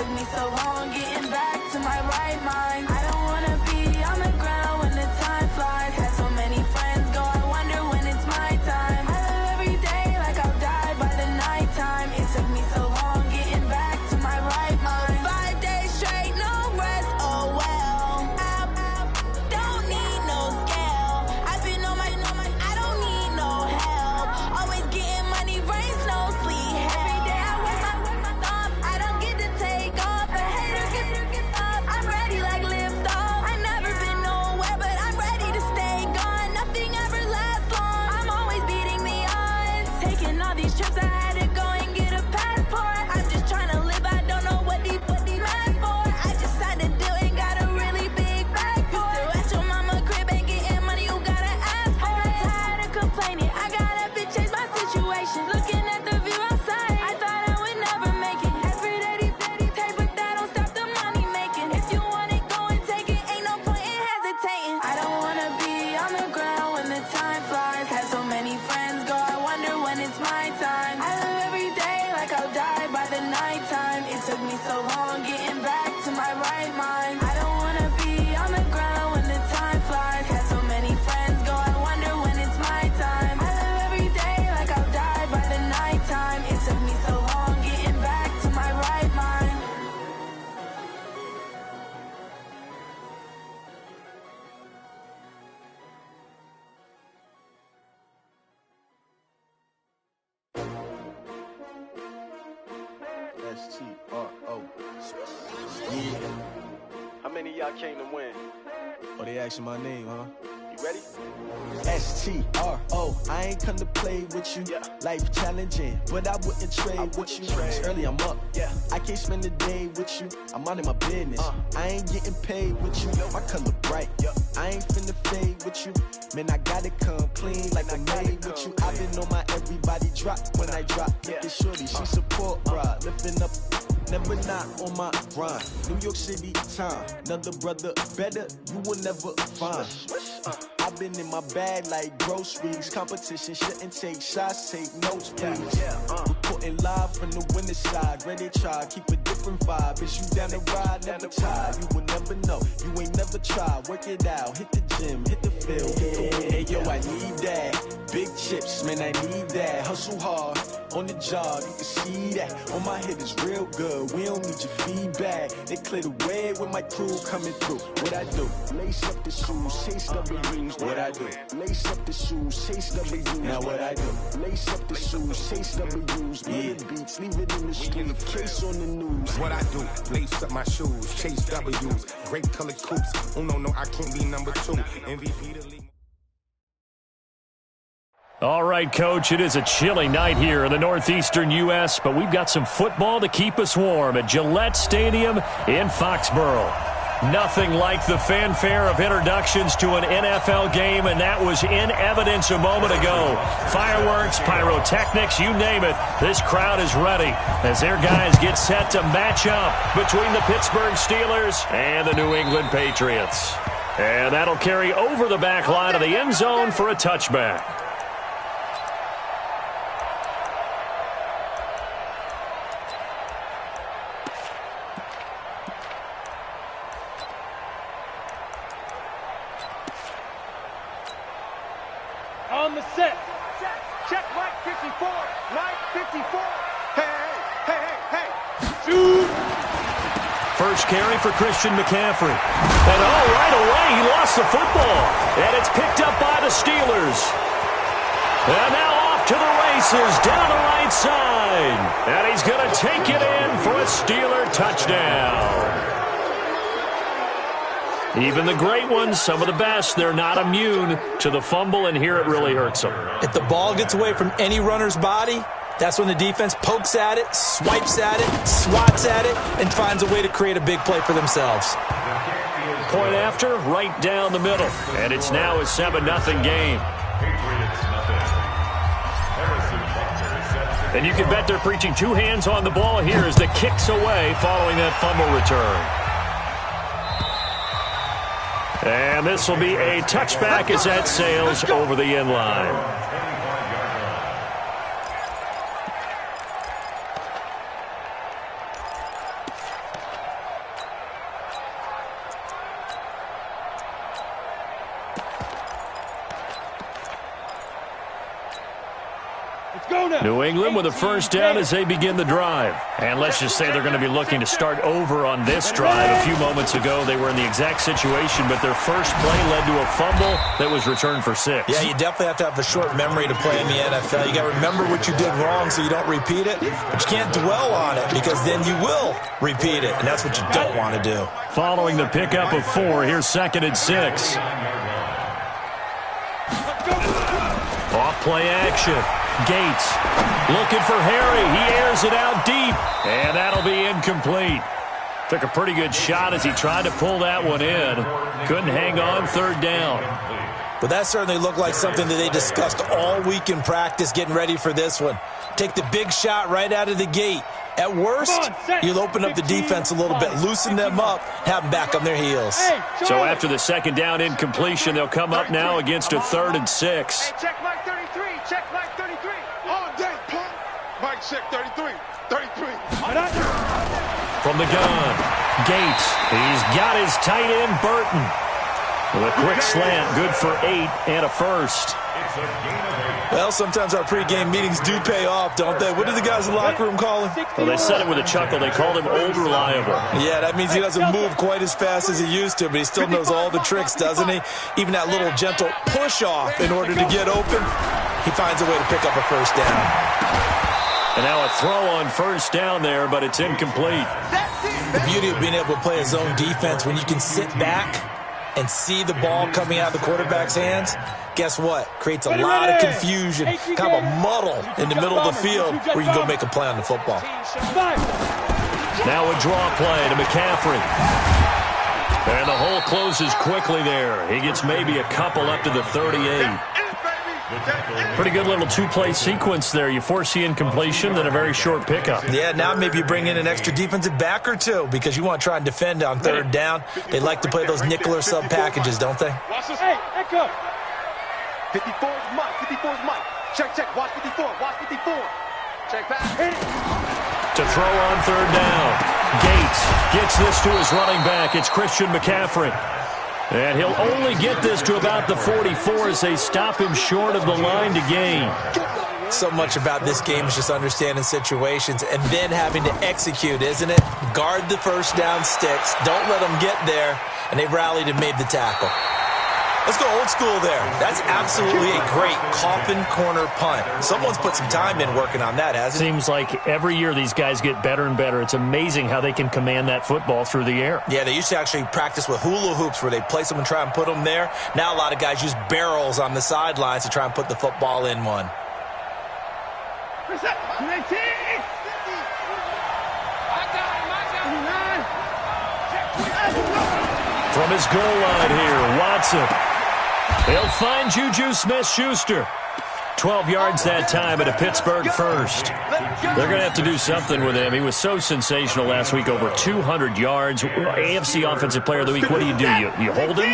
took me so long getting back to my right mind. I don't wanna be on the ground when the time flies. Had so many friends go, I wonder when it's my time. I live every day like I'll die by the nighttime. It took me so long getting back to my right mind. 5 days straight, no rest, oh well. I don't need no scale. I've been on my, I don't need no help. Always getting money, rains, no sleep. Every day I work my thumb. I don't get to take off. A hater gets off. I'm ready like lift off. I never been nowhere, but I'm ready to stay gone. Nothing ever lasts long. I'm always beating the odds. Taking all these trips, I had to go and get a passport. I'm just trying to live. I don't know what these mad for. I just signed a deal and got a really big bag for it. Still at your mama crib and getting money, you gotta ask for it. I'm tired of complaining. I gotta bitch change my situation. Looking at the view outside, I thought I would never make it. Every day they take, but that don't stop the money making. If you want it, go and take it. Ain't no point in hesitating. I don't wanna be on the ground when the time flies. Had so many friends go, I wonder when it's my time. I live every day like I'll die by the nighttime. It took me so long getting back to my right mind. I don't wanna be on the ground when the time flies. Had so many friends go, I wonder when it's my time. I live every day like I'll die by the nighttime. It took me so long getting back to my right mind. S-T-R-O. Yeah. How many of y'all came to win? Oh, they asking my name, huh? You ready? S-T-R-O. I ain't come to play with you. Yeah. Life challenging, but I wouldn't trade with you. It's early, I'm up. Yeah. I can't spend the day with you. I'm minding my business. I ain't getting paid with you. My color bright. Yeah. I ain't finna fade with you. Man, I gotta come clean like I'm made with you. I've been on my everybody drop when I drop. Look at shorty, she support ride. Lifting up, never not on my grind. New York City time. Another brother better, you will never find. I've been in my bag like groceries. Competition shouldn't take shots, take notes, please. Reporting live from the winning side. Ready to try, keep a different vibe. Is you down the ride, never tired. You will never know, you ain't never tried. Work it out, hit the gym, hit the field, hit the win. Hey yo, I need that. Big chips, man, I need that. Hustle hard, on the job, you can see that. On my head is real good, we don't need your feedback. They clear the way with my crew coming through. What I do? Lace up the shoes, chase W's. What I do? Lace up the shoes, chase W's. Now what I do? Lace up the shoes, chase W's. Million beats, leave it in the street, case on the news. What I do? Lace up my shoes, chase W's. Great colored coops. Oh no, I can't be number 2. MVP the league. All right, Coach, it is a chilly night here in the northeastern U.S., but we've got some football to keep us warm at Gillette Stadium in Foxborough. Nothing like the fanfare of introductions to an NFL game, and that was in evidence a moment ago. Fireworks, pyrotechnics, you name it, this crowd is ready as their guys get set to match up between the Pittsburgh Steelers and the New England Patriots. And that'll carry over the back line of the end zone for a touchback. On the set. Check Mike 54. Mike 54. Hey. Shoot. First carry for Christian McCaffrey. And right away, he lost the football. And it's picked up by the Steelers. And now off to the races down the right side. And he's going to take it in for a Steeler touchdown. Even the great ones, some of the best, they're not immune to the fumble, and here it really hurts them. If the ball gets away from any runner's body, that's when the defense pokes at it, swipes at it, swats at it, and finds a way to create a big play for themselves. Point after, right down the middle. And it's now a 7-0 game. And you can bet they're preaching two hands on the ball here as the kick's away following that fumble return. And this will be a touchback as that sails over the end line. New England with a first down as they begin the drive. And let's just say they're going to be looking to start over on this drive. A few moments ago, they were in the exact situation, but their first play led to a fumble that was returned for 6. Yeah, you definitely have to have a short memory to play in the NFL. You got to remember what you did wrong so you don't repeat it, but you can't dwell on it because then you will repeat it, and that's what you don't want to do. Following the pickup of 4, here's 2nd and 6. Off play action. Gates looking for Harry. He airs it out deep, and that'll be incomplete. Took a pretty good shot as he tried to pull that one in. Couldn't hang on, 3rd down. But that certainly looked like something that they discussed all week in practice getting ready for this one. Take the big shot right out of the gate. At worst, you'll open up the defense a little bit, loosen them up, have them back on their heels. So after the 2nd down incompletion, they'll come up now against a 3rd and 6. Check Mike 33. Check Mike 33. All day, punk. Mike check 33. 33. From the gun, Gates. He's got his tight end, Burton. With a quick slant, good for 8 and a first. Well, sometimes our pregame meetings do pay off, don't they? What do the guys in the locker room call him? Well, they said it with a chuckle. They called him Old Reliable. Yeah, that means he doesn't move quite as fast as he used to, but he still knows all the tricks, doesn't he? Even that little gentle push-off in order to get open, he finds a way to pick up a first down. And now a throw on 1st down there, but it's incomplete. The beauty of being able to play a zone defense when you can sit back and see the ball coming out of the quarterback's hands, guess what? Creates a lot of confusion, kind of a muddle in the middle of the field where you can go make a play on the football. Now a draw play to McCaffrey. And the hole closes quickly there. He gets maybe a couple up to the 38. Pretty good little 2-play sequence there. You force the incompletion, then a very short pickup. Yeah, now maybe you bring in an extra defensive back or two because you want to try and defend on 3rd down. They like to play those nickel or sub packages, don't they? Hey, echo. 54 is Mike. 54 is Mike. Check. Watch 54. Watch 54. Check back. Hit it. To throw on 3rd down. Gates gets this to his running back. It's Christian McCaffrey. And he'll only get this to about the 44 as they stop him short of the line to gain. So much about this game is just understanding situations and then having to execute, isn't it? Guard the first down sticks. Don't let them get there. And they rallied and made the tackle. Let's go old school there. That's absolutely a great coffin corner punt. Someone's put some time in working on that, hasn't it? Seems like every year these guys get better and better. It's amazing how they can command that football through the air. Yeah, they used to actually practice with hula hoops where they place them and try and put them there. Now a lot of guys use barrels on the sidelines to try and put the football in one. From his goal line here, Watson. They'll find Juju Smith-Schuster. 12 yards that time at a Pittsburgh first. They're going to have to do something with him. He was so sensational last week, over 200 yards. AFC Offensive Player of the Week, what do? You hold him?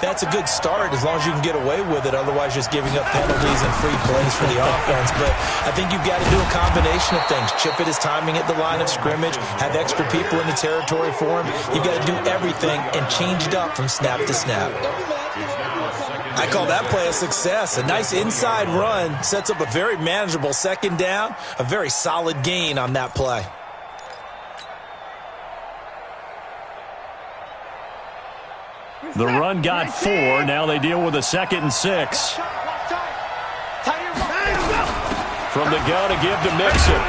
That's a good start as long as you can get away with it. Otherwise, just giving up penalties and free plays for the offense. But I think you've got to do a combination of things. Chip it his timing at the line of scrimmage, have extra people in the territory for him. You've got to do everything and change it up from snap to snap. I call that play a success. A nice inside run sets up a very manageable 2nd down, a very solid gain on that play. The run got 4. Now they deal with a 2nd and 6. From the gun to give to Mixon.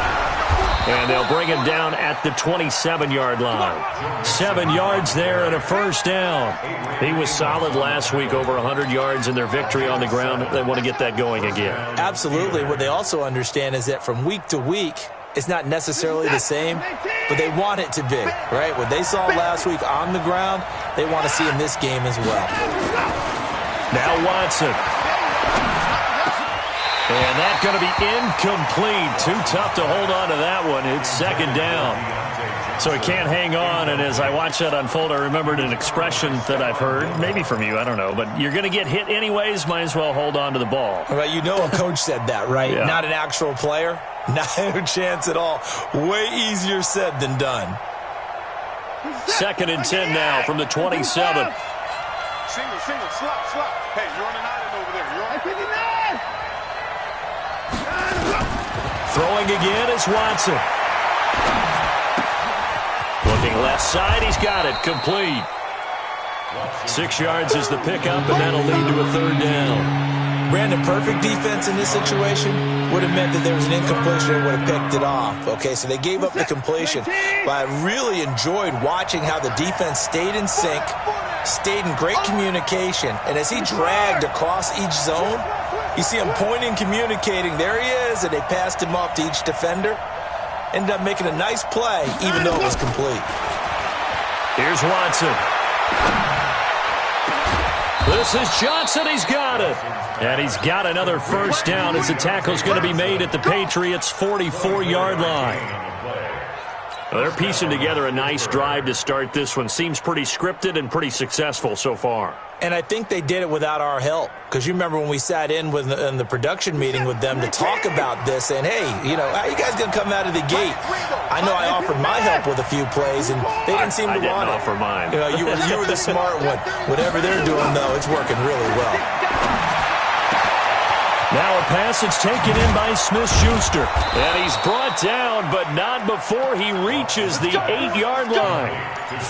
And they'll bring him down at the 27-yard line. 7 yards there and a first down. He was solid last week, over 100 yards in their victory on the ground. They want to get that going again. Absolutely. What they also understand is that from week to week, it's not necessarily the same, but they want it to be, right? What they saw last week on the ground, they want to see in this game as well. Now Watson. And that's going to be incomplete. Too tough to hold on to that one. It's 2nd down. So he can't hang on, and as I watch that unfold, I remembered an expression that I've heard, maybe from you, I don't know, but you're going to get hit anyways, might as well hold on to the ball. Well, you know a coach said that, right? Yeah. Not an actual player. Not a chance at all. Way easier said than done. 2nd and 10 now from the 27. Single, slop. Hey, you're on an island over there. You're on 59. again is Watson. Looking left side, he's got it, complete. 6 yards is the pickup, and that'll lead to a 3rd down. Brandon, perfect defense in this situation would have meant that there was an incompletion and would have picked it off. Okay, so they gave up the completion, but I really enjoyed watching how the defense stayed in sync, stayed in great communication, and as he dragged across each zone, you see him pointing, communicating, there he is, and they passed him off to each defender. Ended up making a nice play, even though it was complete. Here's Watson. This is Johnson. He's got it. And he's got another 1st down as the tackle's going to be made at the Patriots' 44-yard line. Well, they're piecing together a nice drive to start this one. Seems pretty scripted and pretty successful so far. And I think they did it without our help. Because you remember when we sat in the production meeting with them to talk about this, saying, hey, you know, how are you guys going to come out of the gate? I know I offered my help with a few plays, and they didn't seem to want it. I didn't offer mine. You know, you were the smart one. Whatever they're doing, though, it's working really well. Now a pass that's taken in by Smith-Schuster. And he's brought down, but not before he reaches the 8-yard line.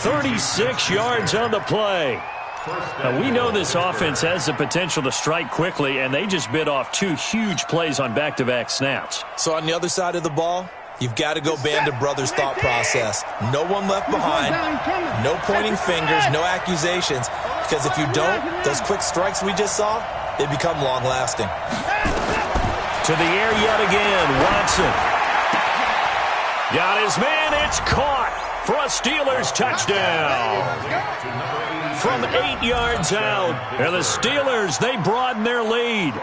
36 yards on the play. Now, we know this offense has the potential to strike quickly, and they just bit off 2 huge plays on back-to-back snaps. So on the other side of the ball, you've got to go band of brothers thought process. No one left behind, no pointing fingers, no accusations, because if you don't, those quick strikes we just saw, they become long-lasting. To the air yet again, Watson. Got his man, it's caught for a Steelers touchdown. From 8 yards out, and the Steelers, they broaden their lead.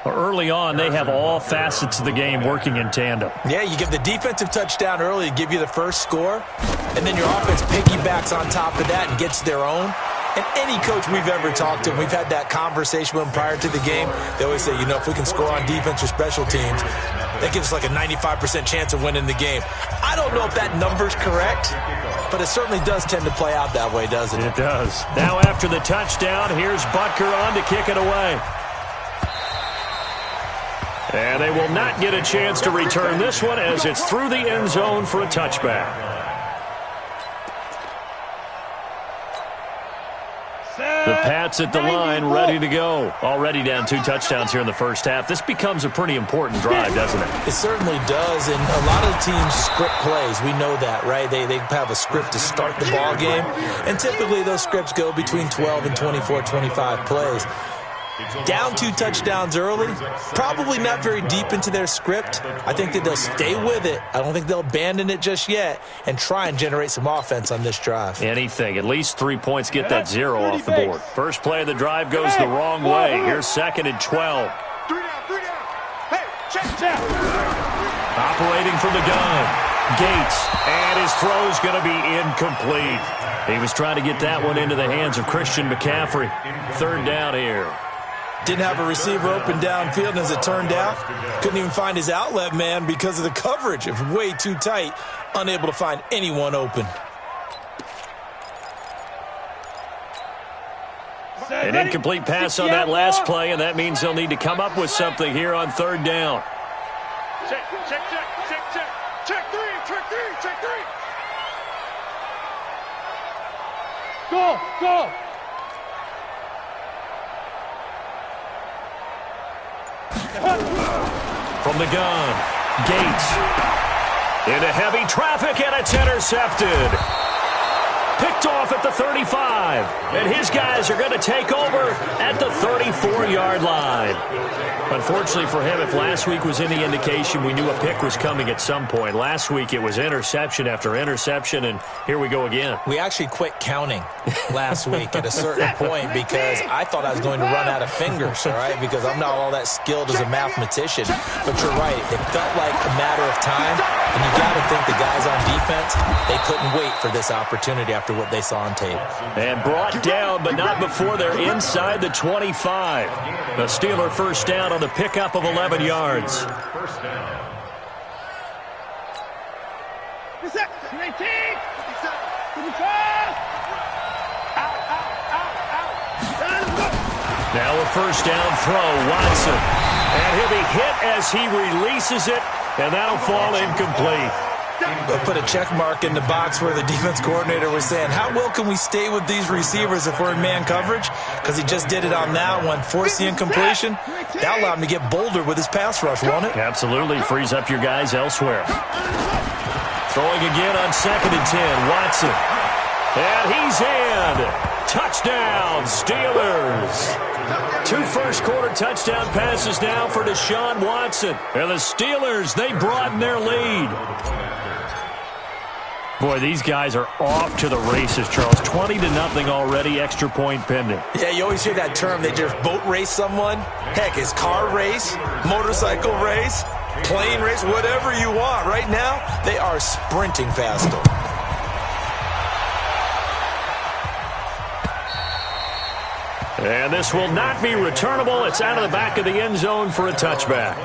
Early on, they have all facets of the game working in tandem. Yeah, you give the defensive touchdown early to give you the first score, and then your offense piggybacks on top of that and gets their own. And any coach we've ever talked to, we've had that conversation with them prior to the game, they always say, you know, if we can score on defense or special teams, that gives us like a 95% chance of winning the game. I don't know if that number's correct, but it certainly does tend to play out that way, doesn't it? It does. Now after the touchdown, here's Butker on to kick it away. And they will not get a chance to return this one as it's through the end zone for a touchback. The Pats at the line, ready to go. Already down 2 touchdowns here in the first half. This becomes a pretty important drive, doesn't it? It certainly does, and a lot of teams script plays. We know that, right? They have a script to start the ball game, and typically those scripts go between 12 and 24, 25 plays. Down 2 touchdowns early, probably not very deep into their script. I think that they'll stay with it. I don't think they'll abandon it just yet and try and generate some offense on this drive. Anything. At least 3 points, get that 0 off the board. First play of the drive goes the wrong way. Here's 2nd and 12. 3 down. Hey, check. Operating from the gun. Gates, and his throw's going to be incomplete. He was trying to get that one into the hands of Christian McCaffrey. 3rd down here. Didn't have a receiver open downfield, and as it turned out, couldn't even find his outlet man because of the coverage. It was way too tight, unable to find anyone open. An incomplete pass on that last play, and that means they'll need to come up with something here on 3rd down. Check 3. Go. From the gun, Gates. Into heavy traffic, and it's intercepted. Picked off at the 35. And his guys are going to take over at the 34-yard line. Unfortunately for him, if last week was any indication, we knew a pick was coming at some point. Last week it was interception after interception, and here we go again. We actually quit counting last week at a certain point because I thought I was going to run out of fingers, all right, because I'm not all that skilled as a mathematician. But you're right. It felt like a matter of time, and you got to think the guys on defense, they couldn't wait for this opportunity after what they saw on tape. And brought down, but not before they're inside the 25. The Steeler first down on the pickup of 11 yards. First down. Now a first down throw, Watson. And he'll be hit as he releases it, and that'll fall incomplete. They'll put a check mark in the box where the defense coordinator was saying, how well can we stay with these receivers if we're in man coverage? Because he just did it on that one, forced the incompletion. That allowed him to get bolder with his pass rush, won't it? Absolutely. Frees up your guys elsewhere. Throwing again on 2nd and 10. Watson. And he's in. Touchdown, Steelers. 2 first-quarter touchdown passes now for Deshaun Watson. And the Steelers, they broaden their lead. Boy, these guys are off to the races, Charles. 20-0 already, extra point pending. Yeah, you always hear that term. They just boat race someone. Heck, it's car race, motorcycle race, plane race, whatever you want. Right now, they are sprinting faster. And this will not be returnable. It's out of the back of the end zone for a touchback.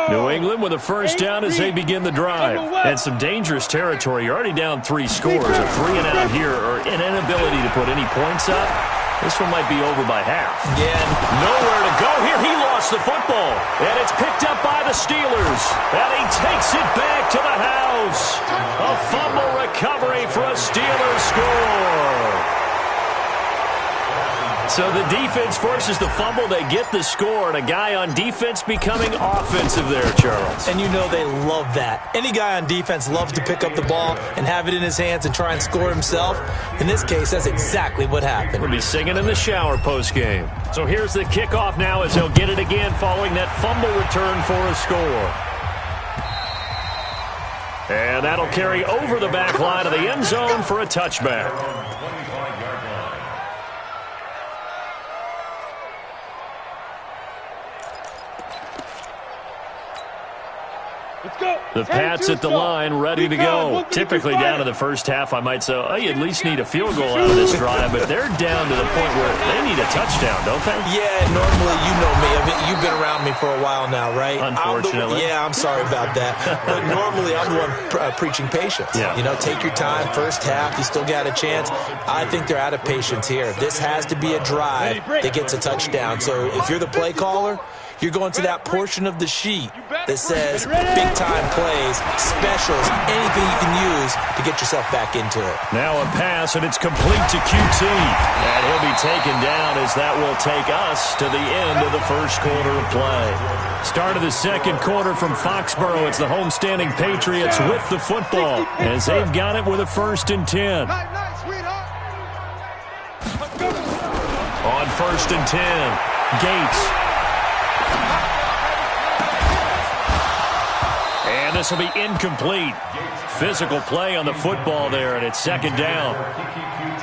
New England with a first down as they begin the drive. And some dangerous territory. You're already down 3 scores. A 3-and-out here, or an inability to put any points up. This one might be over by half. Yeah. Nowhere to go here. He lost the football. And it's picked up by the Steelers. And he takes it back to the house. A fumble recovery for a Steelers score. So the defense forces the fumble. They get the score, and a guy on defense becoming offensive there, Charles. And you know they love that. Any guy on defense loves to pick up the ball and have it in his hands and try and score himself. In this case, that's exactly what happened. We'll be singing in the shower postgame. So here's the kickoff now as they'll get it again following that fumble return for a score. And that'll carry over the back line of the end zone for a touchback. The Pats at the line, ready to go. Typically down to the first half, I might say, oh, you at least need a field goal out of this drive, but they're down to the point where they need a touchdown, don't they? Yeah, normally, you know me. I mean, you've been around me for a while now, right? Unfortunately. I'm sorry about that. But normally, I'm the one preaching patience. Yeah. You know, take your time. First half, you still got a chance. I think they're out of patience here. This has to be a drive that gets a touchdown. So if you're the play caller, you're going to that portion of the sheet that says big-time plays, specials, anything you can use to get yourself back into it. Now a pass, and it's complete to QT. And he'll be taken down as that will take us to the end of the first quarter of play. Start of the second quarter from Foxborough. It's the homestanding Patriots with the football as they've got it with a 1st and 10. On 1st and 10, Gates. And this will be incomplete. Physical play on the football there, and it's 2nd down.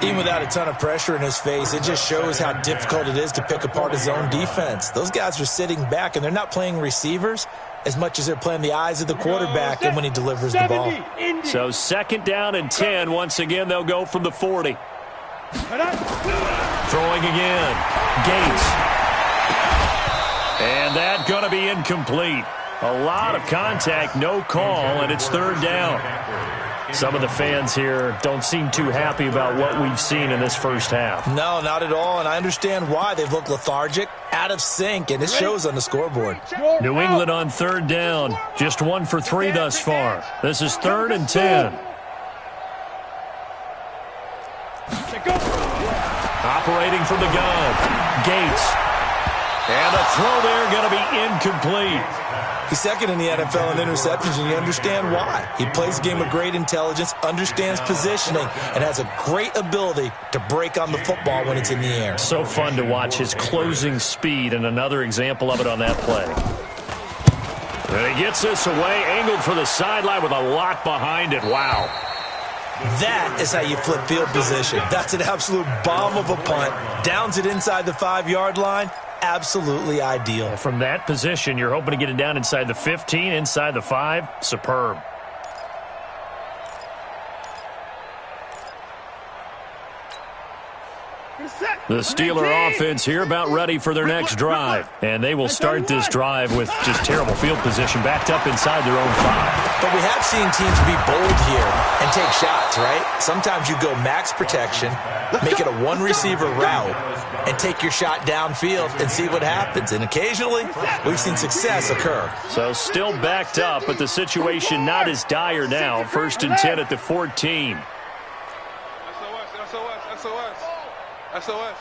Even without a ton of pressure in his face, it just shows how difficult it is to pick apart his own defense. Those guys are sitting back, and they're not playing receivers as much as they're playing the eyes of the quarterback and when he delivers the ball. So 2nd down and 10. Once again, they'll go from the 40. Throwing again. Gates. And that's going to be incomplete. A lot of contact, no call, and it's 3rd down. Some of the fans here don't seem too happy about what we've seen in this first half. No, not at all, and I understand why. They've looked lethargic, out of sync, and it shows on the scoreboard. New England on 3rd down. Just 1 for 3 thus far. This is 3rd and 10. Operating from the gun. Gates. And the throw there going to be incomplete. He's 2nd in the NFL in interceptions, and you understand why. He plays a game of great intelligence, understands positioning, and has a great ability to break on the football when it's in the air. So fun to watch his closing speed, and another example of it on that play. And he gets this away, angled for the sideline with a lot behind it. Wow. That is how you flip field position. That's an absolute bomb of a punt. Downs it inside the 5-yard line. Absolutely ideal. From that position, you're hoping to get it down inside the 15, inside the 5. Superb. Set. The Steeler offense here about ready for their next drive. And they will start this drive with just terrible field position, backed up inside their own 5. But we have seen teams be bold here and take shots, right? Sometimes you go max protection, make it a one-receiver route, and take your shot downfield and see what happens. And occasionally, we've seen success occur. So still backed up, but the situation not as dire now. 1st and 10 at the 14. SOS.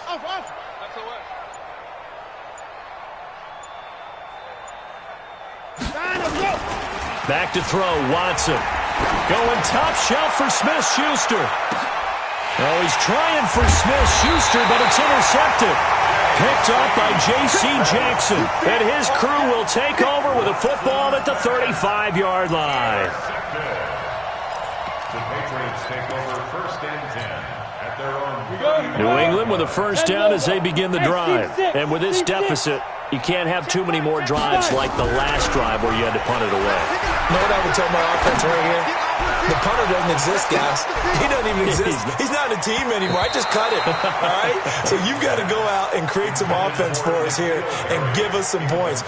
Back to throw, Watson. Going top shelf for Smith-Schuster. Oh, he's trying for Smith-Schuster, but it's intercepted. Picked up by J.C. Jackson. And his crew will take over with a football at the 35-yard line. The Patriots take over 1st and 10 at their own. New England with a first down as they begin the drive. And with this deficit, you can't have too many more drives like the last drive where you had to punt it away. You know what I would tell my offense right here? The punter doesn't exist, guys. He doesn't even exist. He's not a team anymore. I just cut it, all right? So you've got to go out and create some offense for us here and give us some points.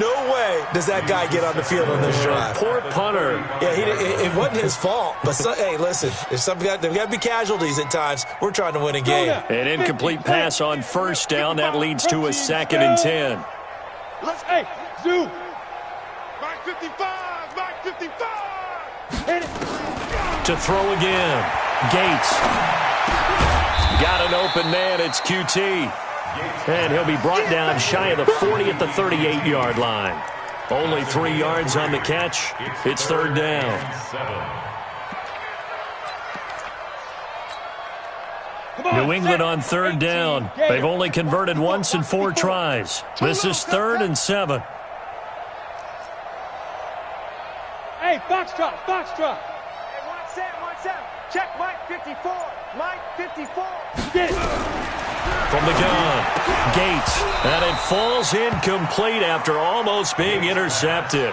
No way does that guy get on the field on this drive. Poor punter. Yeah, it wasn't his fault. But, hey, listen, there's got to be casualties at times. We're trying to win a game. An incomplete pass on first down. That leads to a 2nd and 10. Hey, Zoo. Mike 55. Mike 55. Hit it. To throw again. Gates. Got an open man. It's QT. And he'll be brought down shy of the 40 at the 38-yard line. Only 3 yards on the catch. It's 3rd down. New England on 3rd down. They've only converted once in 4 tries. This is 3rd and 7. Hey, Foxtrot. Hey, 1-7. Check Mike 54. Mike 54. Get it. From the gun, Gates. And it falls incomplete after almost being intercepted.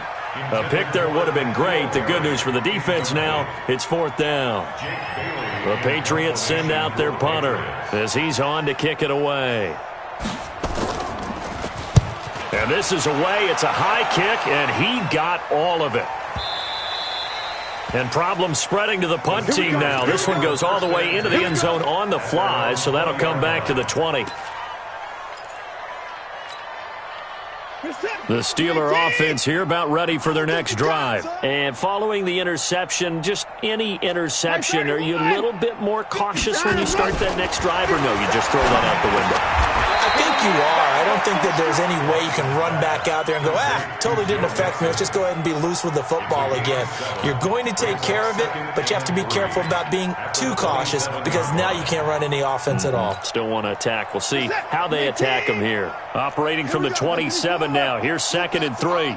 A pick there would have been great. The good news for the defense now, it's 4th down. The Patriots send out their punter as he's on to kick it away. And this is away. It's a high kick, and he got all of it. And problems spreading to the punt team now. This one goes all the way into the end zone on the fly, so that'll come back to the 20. The Steeler offense here about ready for their next drive. And following the interception, just any interception, are you a little bit more cautious when you start that next drive, or no, you just throw that out the window? I think you are. I don't think that there's any way you can run back out there and go, totally didn't affect me. Let's just go ahead and be loose with the football again. You're going to take care of it, but you have to be careful about being too cautious because now you can't run any offense at all. Still want to attack. We'll see how they attack them here. Operating from the 27 now. Here's 2nd and 3.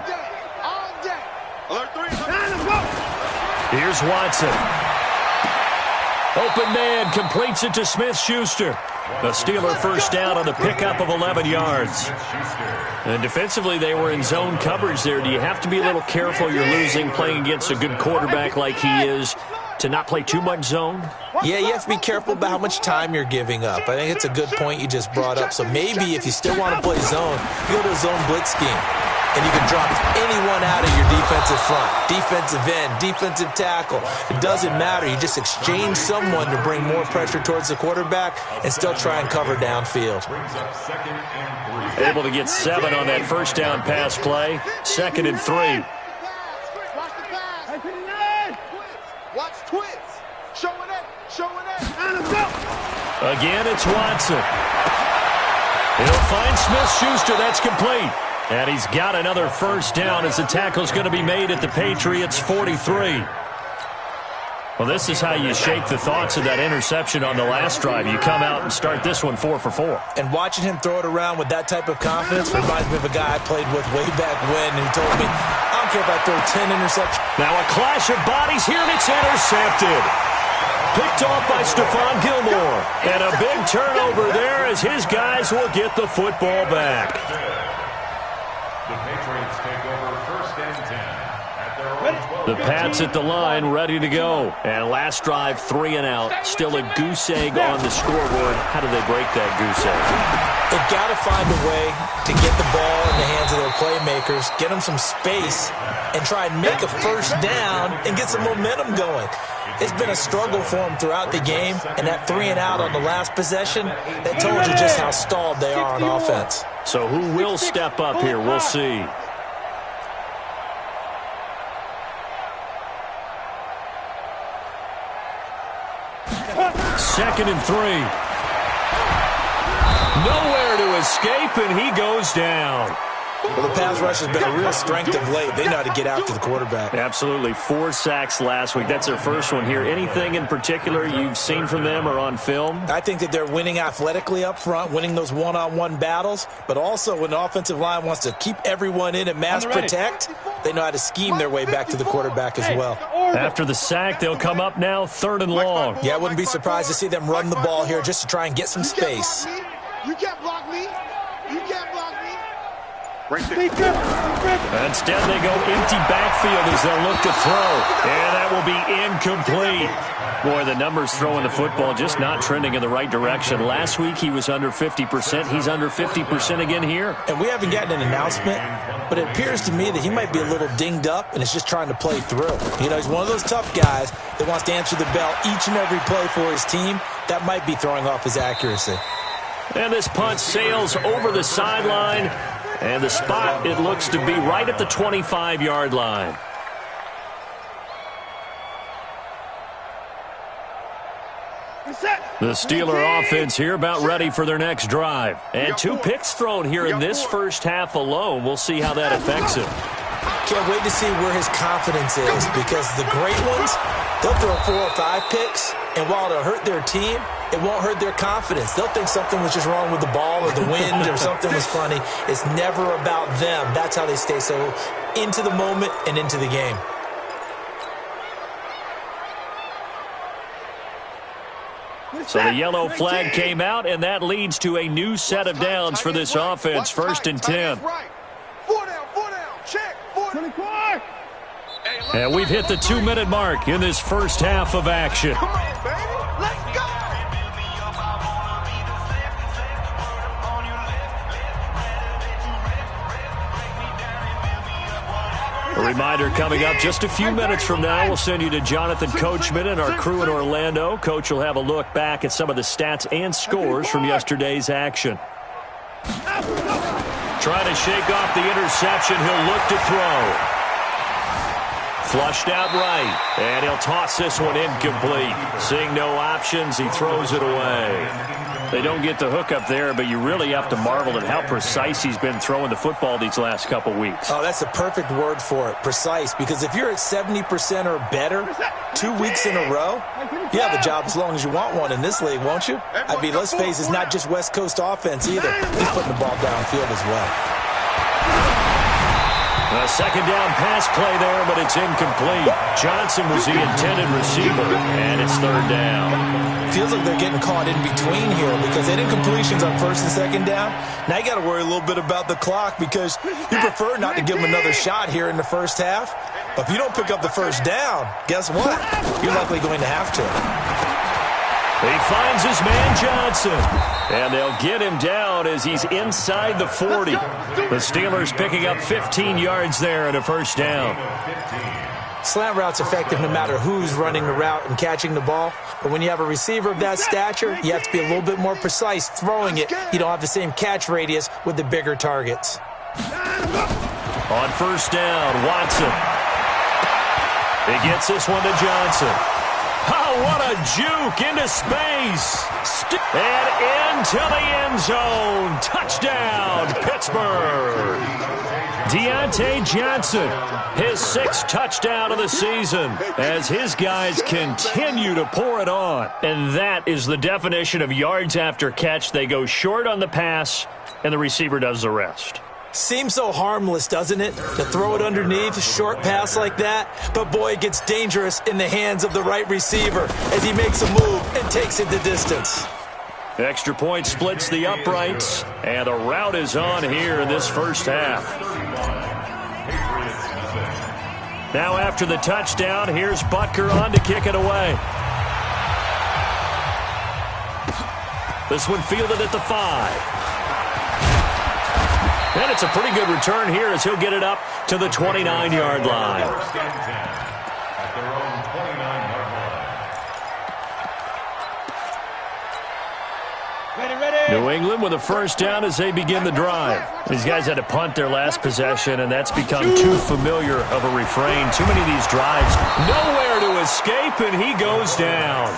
Here's Watson. Open man completes it to Smith-Schuster. The Steeler first down on the pickup of 11 yards. And defensively, they were in zone coverage there. Do you have to be a little careful? You're losing playing against a good quarterback like he is to not play too much zone? Yeah, you have to be careful about how much time you're giving up. I think it's a good point you just brought up. So maybe if you still want to play zone, you go to a zone blitz scheme. And you can drop anyone out of your defensive front, defensive end, defensive tackle. It doesn't matter. You just exchange someone to bring more pressure towards the quarterback and still try and cover downfield. Able to get 7 on that first down pass play. 2nd and 3. Watch twins. Showing it. Again, it's Watson. He'll find Smith-Schuster. That's complete. And he's got another first down as the tackle's going to be made at the Patriots' 43. Well, this is how you shake the thoughts of that interception on the last drive. You come out and start this one 4 for 4. And watching him throw it around with that type of confidence reminds me of a guy I played with way back when who told me, I don't care if I throw 10 interceptions. Now a clash of bodies here, and it's intercepted. Picked off by Stephon Gilmore. And a big turnover there as his guys will get the football back. The Patriots take over 1st and 10 at The Pats at the line, ready to go. And last drive, 3 and out. Still a goose egg on the scoreboard. How do they break that goose egg? They've got to find a way to get the ball in the hands of their playmakers, get them some space, and try and make a first down and get some momentum going. It's been a struggle for them throughout the game, and that 3 and out on the last possession, that told you just how stalled they are on offense. So who will step up here? We'll see. Second and 3. Nowhere to escape, and he goes down. Well, the pass rush has been a real strength of late. They know how to get after the quarterback. Absolutely. 4 sacks last week. That's their first one here. Anything in particular you've seen from them or on film? I think that they're winning athletically up front, winning those one-on-one battles, but also when the offensive line wants to keep everyone in and mass protect, they know how to scheme their way back to the quarterback as well. After the sack, they'll come up now 3rd and long. Yeah, I wouldn't be surprised to see them run the ball here just to try and get some space. You can't block me. You can't block me. Instead, they go empty backfield as they'll look to throw. And that will be incomplete. Boy, the numbers throwing the football just not trending in the right direction. Last week, he was under 50%. He's under 50% again here. And we haven't gotten an announcement, but it appears to me that he might be a little dinged up and is just trying to play through. You know, he's one of those tough guys that wants to answer the bell each and every play for his team. That might be throwing off his accuracy. And this punt sails over the sideline. And the spot, it looks to be right at the 25-yard line. The Steeler offense here about ready for their next drive. And 2 picks thrown here in this first half alone. We'll see how that affects him. Can't wait to see where his confidence is, because the great ones, they'll throw 4 or 5 picks, and while it'll hurt their team, it won't hurt their confidence. They'll think something was just wrong with the ball or the wind or something was funny. It's never about them. That's how they stay so into the moment and into the game. So the yellow flag came out, and that leads to a new set of downs for this offense. 1st and 10. 4 down, check, 4 down. And we've hit the 2-minute mark in this first half of action. Come on, baby, let's go. A reminder coming up just a few minutes from now, we'll send you to Jonathan Coachman and our crew in Orlando. Coach will have a look back at some of the stats and scores from yesterday's action. Trying to shake off the interception. He'll look to throw. Flushed out right, and he'll toss this one incomplete. Seeing no options, he throws it away. They don't get the hook up there, but you really have to marvel at how precise he's been throwing the football these last couple weeks. Oh, that's the perfect word for it, precise, because if you're at 70% or better 2 weeks in a row, you have a job as long as you want one in this league, won't you? I mean, let's face it, it's not just West Coast offense either. He's putting the ball downfield as well. A second down pass play there, but it's incomplete. Johnson was the intended receiver, and it's 3rd down. Feels like they're getting caught in between here, because they did incompletions on 1st and 2nd down. Now you got to worry a little bit about the clock, because you prefer not to give them another shot here in the first half. But if you don't pick up the first down, guess what? You're likely going to have to. He finds his man Johnson, and they'll get him down as he's inside the 40. The Steelers picking up 15 yards there and a first down. Slant route's effective no matter who's running the route and catching the ball. But when you have a receiver of that stature, you have to be a little bit more precise throwing it. You don't have the same catch radius with the bigger targets. On first down, Watson. He gets this one to Johnson. Oh, what a juke into space. And into the end zone. Touchdown, Pittsburgh. Deontay Johnson, his 6th touchdown of the season as his guys continue to pour it on. And that is the definition of yards after catch. They go short on the pass, and the receiver does the rest. Seems so harmless, doesn't it, to throw it underneath, a short pass like that? But, boy, it gets dangerous in the hands of the right receiver as he makes a move and takes it the distance. Extra point splits the uprights, and the route is on here in this first half. Now after the touchdown, here's Butker on to kick it away. This one fielded at the 5. And it's a pretty good return here as he'll get it up to the 29-yard line. First and 10 at their own 29-yard line. New England with a first down as they begin the drive. These guys had to punt their last possession, and that's become too familiar of a refrain. Too many of these drives, nowhere to escape, and he goes down.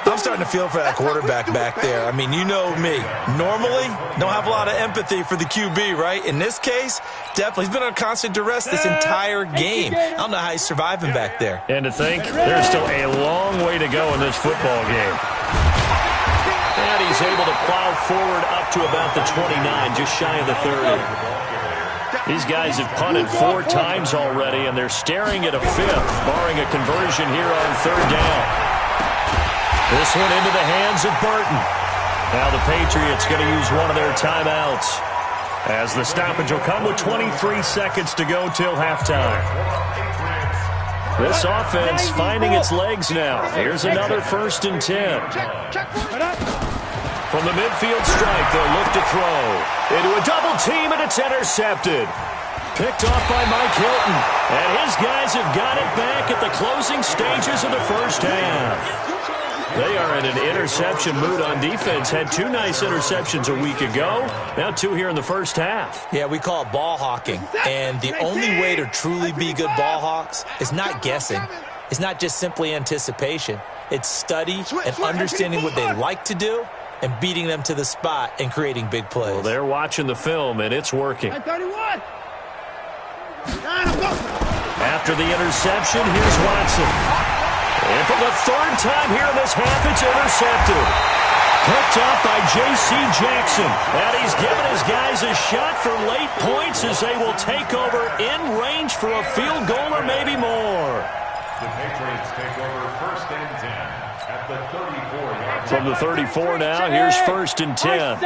I'm starting to feel for that quarterback back there. I mean, you know me. Normally, don't have a lot of empathy for the QB, right? In this case, definitely. He's been under constant duress this entire game. I don't know how he's surviving back there. And to think, there's still a long way to go in this football game. And he's able to plow forward up to about the 29, just shy of the 30. These guys have punted 4 times already, and they're staring at a 5th, barring a conversion here on 3rd down. This one into the hands of Burton. Now the Patriots going to use one of their timeouts, as the stoppage will come with 23 seconds to go till halftime. This offense finding its legs now. Here's another 1st and 10. From the midfield strike, they'll look to throw. Into a double team, and it's intercepted. Picked off by Mike Hilton. And his guys have got it back at the closing stages of the first half. They are in an interception mood on defense. Had 2 nice interceptions a week ago. Now 2 here in the first half. Yeah, we call it ball hawking. And the only way to truly be good ball hawks is not guessing. It's not just simply anticipation. It's study and understanding what they like to do and beating them to the spot and creating big plays. Well, they're watching the film, and it's working. After the interception, here's Watson. And for the 3rd time here in this half, it's intercepted. Picked up by J.C. Jackson. And he's given his guys a shot for late points as they will take over in range for a field goal or maybe more. The Patriots take over 1st and 10 at the 34-yard line. From the 34 now, here's 1st and 10.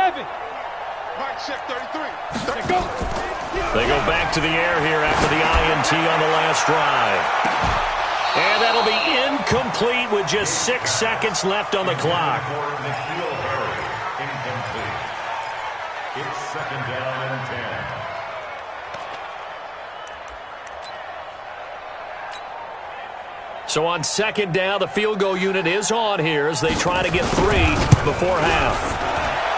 They go back to the air here after the INT on the last drive. And that'll be incomplete with just 6 seconds left on the clock. It's 2nd down and 10. So on 2nd down, the field goal unit is on here as they try to get 3 before half.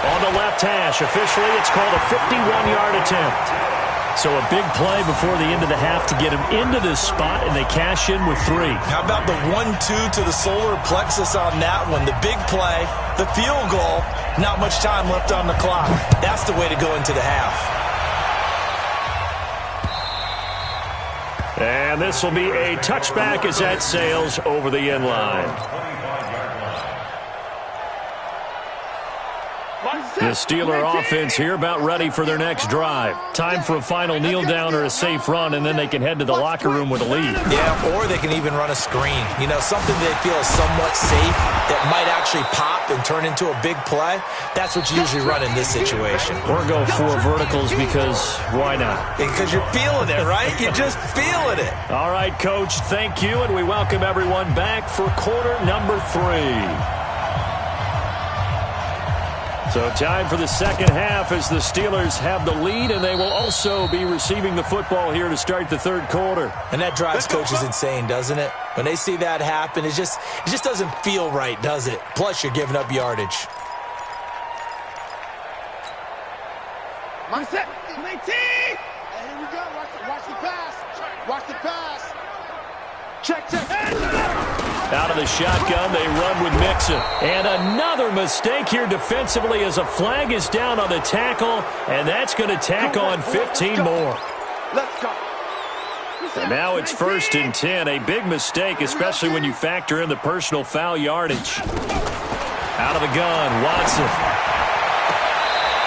On the left hash, officially it's called a 51-yard attempt. So a big play before the end of the half to get him into this spot, and they cash in with 3. How about the 1-2 to the solar plexus on that one? The big play, the field goal, not much time left on the clock. That's the way to go into the half. And this will be a touchback as that sails over the end line. The Steeler offense here about ready for their next drive. Time for a final kneel down or a safe run, and then they can head to the locker room with a lead. Yeah, or they can even run a screen. You know, something they feel is somewhat safe that might actually pop and turn into a big play. That's what you usually run in this situation. Or go 4 verticals because why not? Because you're feeling it, right? You're just feeling it. All right, Coach, thank you, and we welcome everyone back for quarter number 3. So time for the second half as the Steelers have the lead, and they will also be receiving the football here to start the 3rd quarter. And that drives coaches insane, doesn't it? When they see that happen, it just doesn't feel right, does it? Plus, you're giving up yardage. Mindset. Here we go. Watch the pass. Watch the pass. Check. Out of the shotgun, they run with Mixon. And another mistake here defensively as a flag is down on the tackle, and that's going to tack on 15 more. Let's go. And now it's 1st and 10. A big mistake, especially when you factor in the personal foul yardage. Out of the gun, Watson.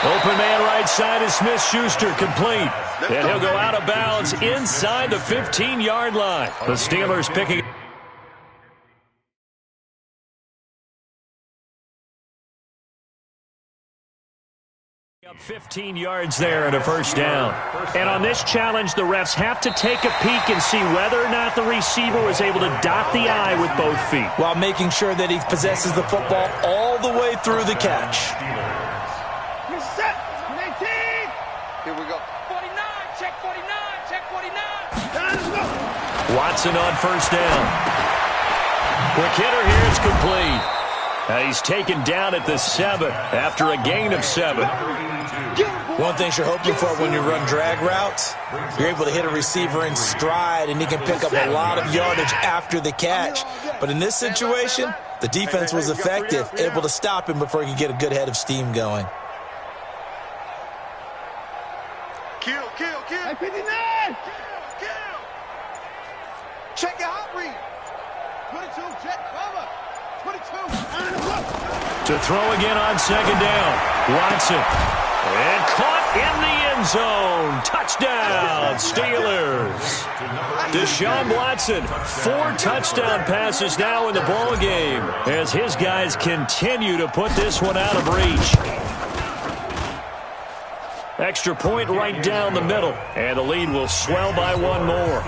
Open man right side is Smith-Schuster, complete. And he'll go out of bounds inside the 15-yard line. The Steelers picking 15 yards there and a first down. And on this challenge, the refs have to take a peek and see whether or not the receiver was able to dot the I with both feet, while making sure that he possesses the football all the way through the catch. You're set. 19. Here we go. 49. Check 49. Check 49. Let's go. Watson on first down. Quick hitter here is complete. He's taken down at the 7 after a gain of 7. One thing you're hoping for when you run drag routes, you're able to hit a receiver in stride, and he can pick up a lot of yardage after the catch. But in this situation, the defense was effective, able to stop him before he could get a good head of steam going. Kill. 59. Kill. Check your hot read. 22, jet cover. 22. To throw again on second down. Watson. And caught in the end zone. Touchdown, Steelers. Deshaun Watson, 4 touchdown passes now in the ball game as his guys continue to put this one out of reach. Extra point right down the middle, and the lead will swell by 1 more.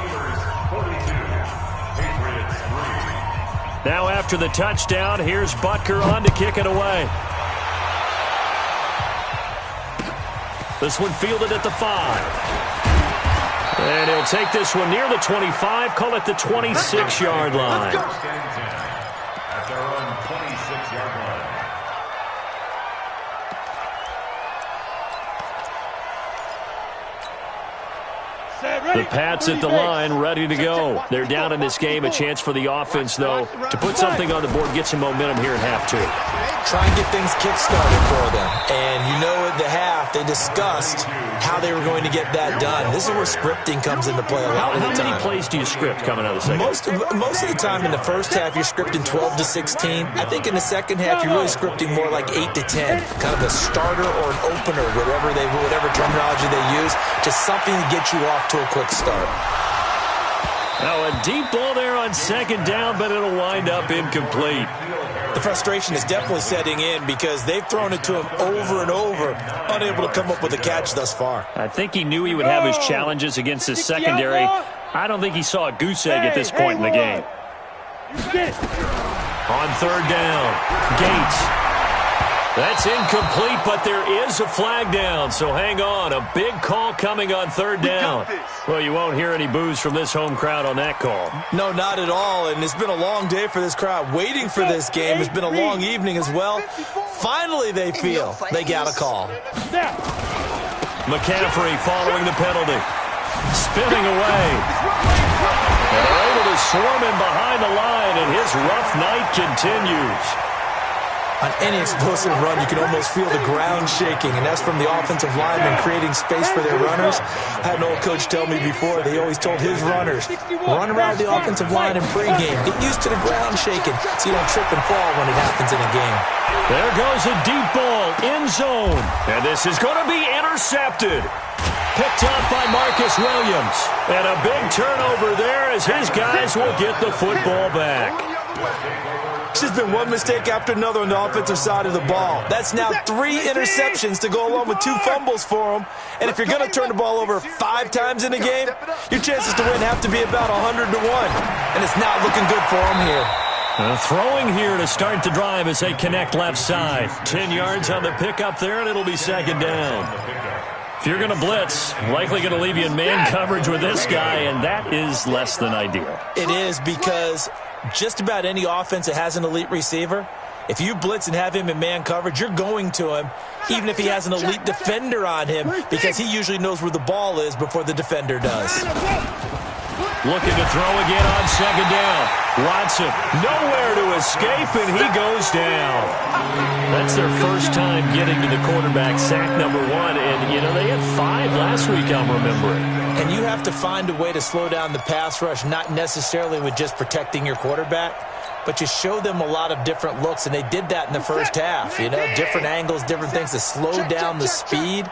Now after the touchdown, here's Butker on to kick it away. This one fielded at the 5. And he'll take this one near the 25, call it the 26-yard line. At their own 26-yard line. The Pats at the line, ready to go. They're down in this game. A chance for the offense, though, to put something on the board, get some momentum here at half 2. Try and get things kick-started for them. And you know at the half, they discussed how they were going to get that done. This is where scripting comes into play a lot of the time. How many plays do you script coming out of the second? Most of the time in the first half, you're scripting 12 to 16. I think in the second half, you're really scripting more like 8 to 10. Kind of a starter or an opener, whatever terminology they use. Just something to get you off to a quick start. Now a deep ball there on second down, but it'll wind up incomplete. The frustration is definitely setting in because they've thrown it to him over and over, unable to come up with a catch thus far. I think he knew he would have his challenges against his secondary. I don't think he saw a goose egg at this point in the game. On third down, Gates. That's incomplete, but there is a flag down, so hang on. A big call coming on third down. Well, you won't hear any boos from this home crowd on that call. No, not at all, and it's been a long day for this crowd. Waiting for this game. It's been a long evening as well. Finally, they feel they got a call. McCaffrey following the penalty. Spinning away. And they're able to swarm him behind the line, and his rough night continues. On any explosive run, you can almost feel the ground shaking, and that's from the offensive linemen creating space for their runners. I had an old coach tell me before, they always told his runners, run around the offensive line in pregame. Get used to the ground shaking so you don't trip and fall when it happens in a game. There goes a deep ball, end zone, and this is going to be intercepted. Picked up by Marcus Williams, and a big turnover there as his guys will get the football back. It's just been one mistake after another on the offensive side of the ball. That's now 3 interceptions to go along with 2 fumbles for them. And if you're going to turn the ball over 5 times in a game, your chances to win have to be about 100 to 1. And it's not looking good for them here. Throwing here to start the drive as they connect left side. 10 yards on the pickup there, and it'll be second down. If you're going to blitz, likely going to leave you in man coverage with this guy, and that is less than ideal. It is because just about any offense that has an elite receiver, if you blitz and have him in man coverage, you're going to him, even if he has an elite defender on him, because he usually knows where the ball is before the defender does. Looking to throw again on second down. Watson, nowhere to escape, and he goes down. That's their first time getting to the quarterback, sack number 1. And, you know, they had 5 last week, I'm remembering. And you have to find a way to slow down the pass rush, not necessarily with just protecting your quarterback, but you show them a lot of different looks, and they did that in the first half. You know, different angles, different things to slow down the speed.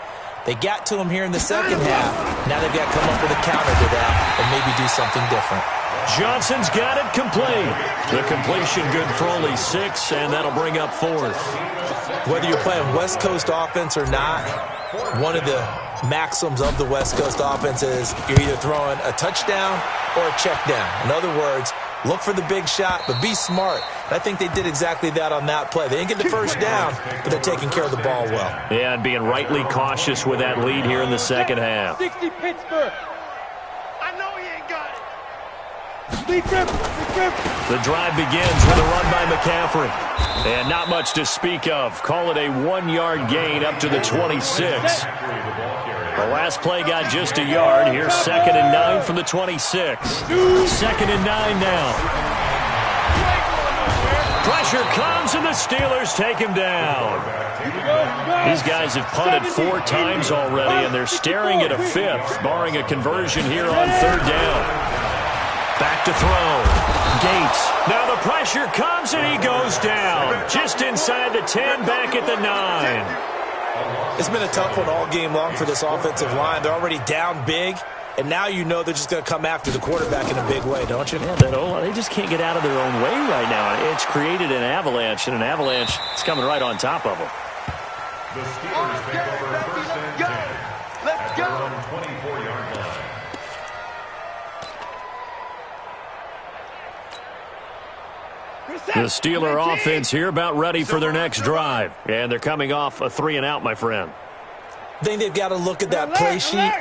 They got to him here in the second half. Now they've got to come up with a counter to that and maybe do something different. Johnson's got it complete. The completion good for only 6, and that'll bring up 4th. Whether you're playing West Coast offense or not, One of the maxims of the West Coast offense is you're either throwing a touchdown or a check down. In other words, look for the big shot, but be smart. And I think they did exactly that on that play. They didn't get the first down, but they're taking care of the ball well. Yeah, and being rightly cautious with that lead here in the second half. 60 Pittsburgh. I know he ain't got it. The drive begins with a run by McCaffrey. And not much to speak of. Call it a 1-yard gain up to the 26. The last play got just a yard. Here's 2nd and 9 from the 26. 2nd and 9 now. Pressure comes, and the Steelers take him down. These guys have punted 4 times already, and they're staring at a 5th, barring a conversion here on 3rd down. Back to throw. Gates. Now the pressure comes, and he goes down. Just inside the 10, back at the 9. It's been a tough one all game long for this offensive line. They're already down big, and now you know they're just going to come after the quarterback in a big way, don't you? Yeah, they just can't get out of their own way right now. It's created an avalanche, and an avalanche is coming right on top of them. The Steelers take over 1st and 10 at their own 24-yard line. The Steeler offense here about ready for their next drive. And they're coming off a 3-and-out, my friend. I think they've got to look at that play sheet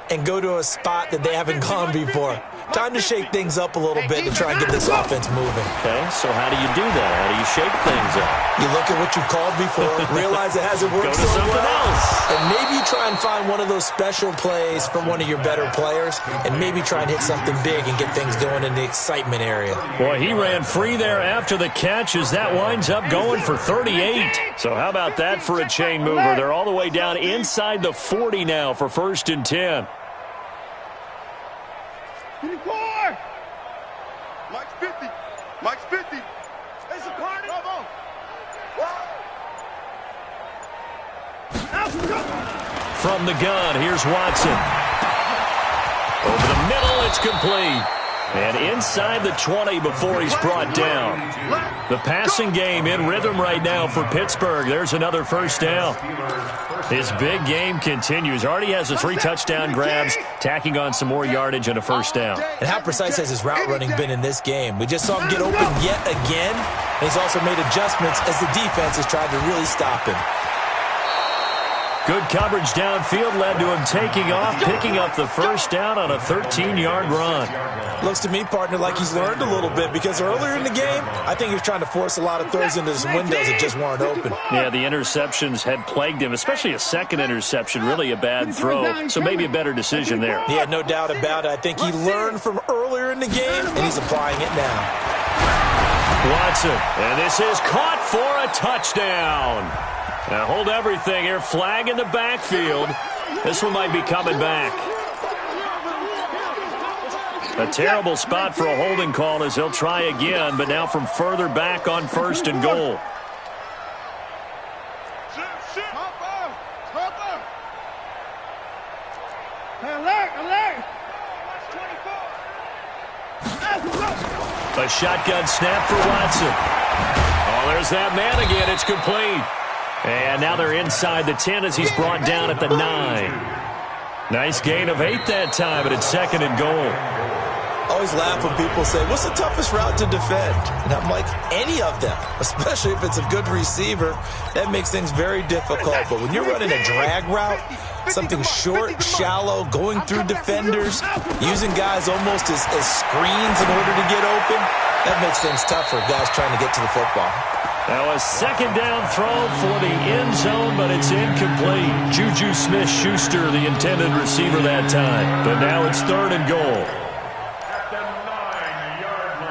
and go to a spot that they haven't gone before. Time to shake things up a little bit to try and get this offense moving. Okay, so how do you do that? How do you shake things up? You look at what you've called before, realize it hasn't worked so well, and maybe try and find one of those special plays from one of your better players, and maybe try and hit something big and get things going in the excitement area. Boy, he ran free there after the catch as that winds up going for 38. So how about that for a chain mover? They're all the way down inside the 40 now for 1st and 10. 24! Mike's 50. Mike's 50. It's a party. Bravo. From the gun, here's Watson. Over the middle, it's complete. And inside the 20 before he's brought down. The passing game in rhythm right now for Pittsburgh. There's another 1st down. His big game continues. Already has the 3 touchdown grabs, tacking on some more yardage and a 1st down. And how precise has his route running been in this game? We just saw him get open yet again. And he's also made adjustments as the defense has tried to really stop him. Good coverage downfield led to him taking off, picking up the 1st down on a 13-yard run. Looks to me, partner, like he's learned a little bit because earlier in the game, I think he was trying to force a lot of throws into some windows that just weren't open. Yeah, the interceptions had plagued him, especially a second interception, really a bad throw, so maybe a better decision there. Yeah, no doubt about it. I think he learned from earlier in the game, and he's applying it now. Watson, and this is caught for a touchdown. Now hold everything here. Flag in the backfield. This one might be coming back. A terrible spot for a holding call as he'll try again, but now from further back on 1st and goal. A shotgun snap for Watson. Oh, there's that man again. It's complete. And now they're inside the 10 as he's brought down at the 9. Nice gain of 8 that time, but it's 2nd and goal. Always laugh when people say, what's the toughest route to defend? And I'm like, any of them, especially if it's a good receiver. That makes things very difficult. But when you're running a drag route, something short, shallow, going through defenders, using guys almost as screens in order to get open, that makes things tough for guys trying to get to the football. That was 2nd down throw for the end zone, but it's incomplete. Juju Smith-Schuster, the intended receiver that time. But now it's 3rd and goal. At the 9-yard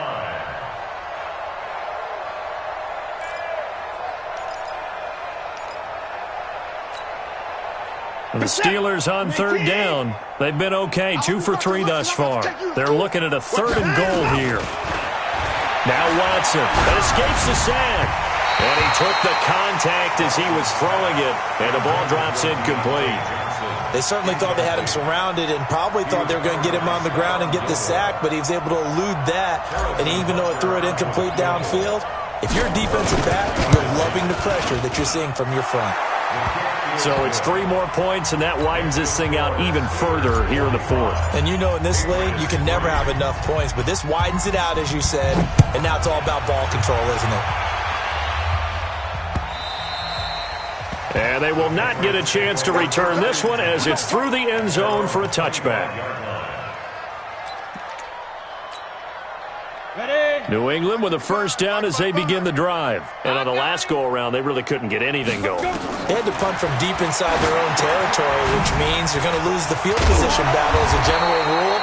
line. The Steelers on 3rd down. They've been okay, 2 for 3 thus far. They're looking at a 3rd and goal here. Now Watson, that escapes the sack. And he took the contact as he was throwing it, and the ball drops incomplete. They certainly thought they had him surrounded and probably thought they were going to get him on the ground and get the sack, but he was able to elude that, and even though it threw it incomplete downfield, if you're a defensive back, you're loving the pressure that you're seeing from your front. So it's 3 more points, and that widens this thing out even further here in the 4th. And you know in this league, you can never have enough points, but this widens it out, as you said, and now it's all about ball control, isn't it? And they will not get a chance to return this one as it's through the end zone for a touchback. New England with a first down as they begin the drive. And on the last go-around, they really couldn't get anything going. They had to punt from deep inside their own territory, which means you're going to lose the field position battle as a general rule.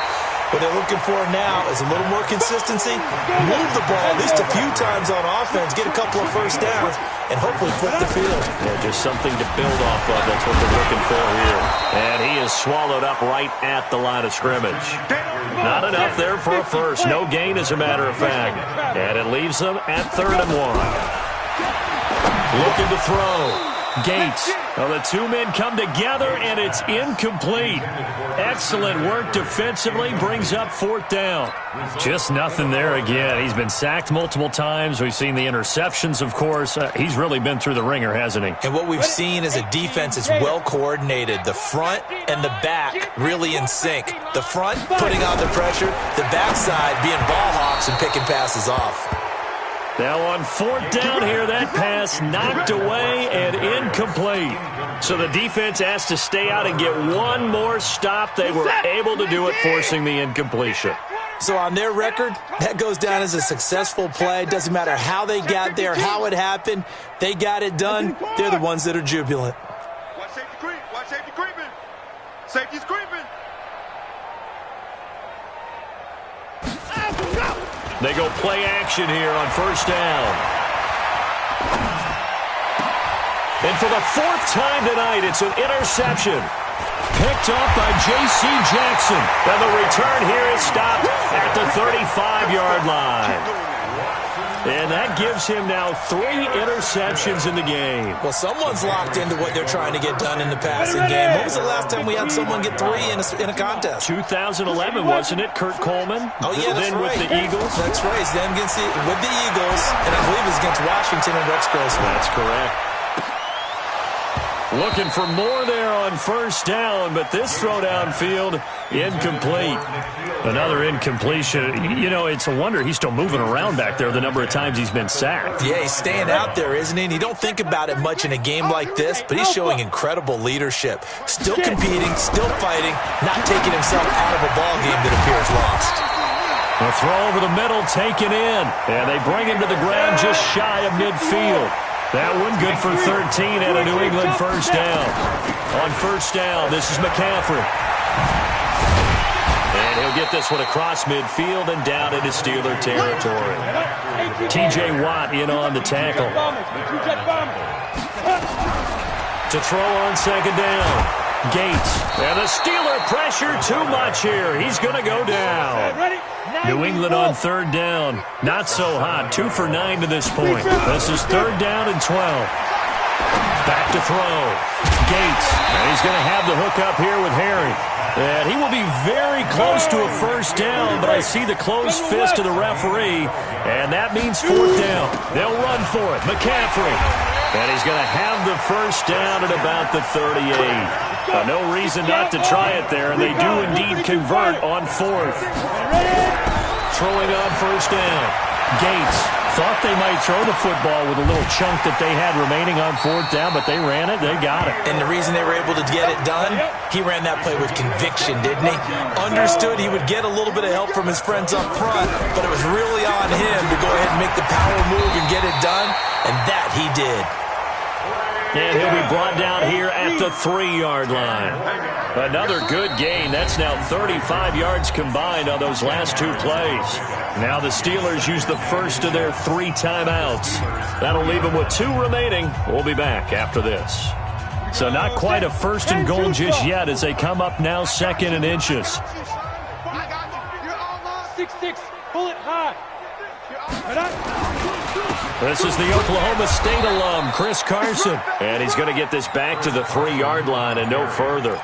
What they're looking for now is a little more consistency, move the ball at least a few times on offense, get a couple of first downs, and hopefully flip the field. Yeah, just something to build off of. That's what they're looking for here. And he is swallowed up right at the line of scrimmage. Not enough there for a first. No gain, as a matter of fact. And it leaves them at 3rd and 1. Looking to throw. Gates. Well, the 2 men come together, and it's incomplete. Excellent work defensively. Brings up 4th down. Just nothing there again. He's been sacked multiple times. We've seen the interceptions, of course. He's really been through the ringer, hasn't he? And what we've seen is a defense is well coordinated. The front and the back really in sync. The front putting on the pressure. The backside being ball hawks and picking passes off. Now on 4th down here, that pass knocked away and incomplete. So the defense has to stay out and get one more stop. They were able to do it, forcing the incompletion. So on their record, that goes down as a successful play. Doesn't matter how they got there, how it happened. They got it done. They're the ones that are jubilant. Watch safety creep. Watch safety creeping. Safety's creeping. They go play action here on 1st down. And for the 4th time tonight, it's an interception. Picked up by J.C. Jackson. And the return here is stopped at the 35-yard line. And that gives him now 3 interceptions in the game. Well, someone's locked into what they're trying to get done in the passing game. When was the last time we had someone get 3 in a contest? 2011, wasn't it? Kurt Coleman? Oh, yeah, that's then right. with the Eagles? That's right. Then with the Eagles, and I believe it's against Washington and Rex Grossman. That's correct. Looking for more there on 1st down, but this throw downfield, incomplete. Another incompletion. You know, it's a wonder he's still moving around back there the number of times he's been sacked. Yeah, he's staying out there, isn't he? And you don't think about it much in a game like this, but he's showing incredible leadership. Still competing, still fighting, not taking himself out of a ball game that appears lost. A throw over the middle taken in, and they bring him to the ground just shy of midfield. That one good for 13 and a New England first down. On 1st down, this is McCaffrey. And he'll get this one across midfield and down into Steeler territory. T.J. Watt in on the tackle. To throw on 2nd down. Gates. And the Steeler pressure too much here. He's going to go down. New England on 3rd down. Not so hot. 2 for 9 to this point. This is 3rd down and 12. Back to throw. Gates. And he's going to have the hook up here with Harry. And he will be very close to a first down, but I see the closed fist of the referee, and that means 4th down. They'll run for it. McCaffrey. And he's going to have the first down at about the 38. No reason not to try it there, and they do indeed convert on 4th. Throwing on 1st down. Gates thought they might throw the football with a little chunk that they had remaining on 4th down, but they ran it. They got it. And the reason they were able to get it done, he ran that play with conviction, didn't he? Understood he would get a little bit of help from his friends up front, but it was really on him to go ahead and make the power move and get it done, and that he did. And he'll be brought down here at the 3-yard line. Another good gain. That's now 35 yards combined on those last 2 plays. Now the Steelers use the first of their 3 timeouts. That'll leave them with 2 remaining. We'll be back after this. So not quite a 1st and goal just yet as they come up now 2nd and inches. 6-6, pull it high. This is the Oklahoma State alum, Chris Carson. And he's going to get this back to the 3-yard line and no further.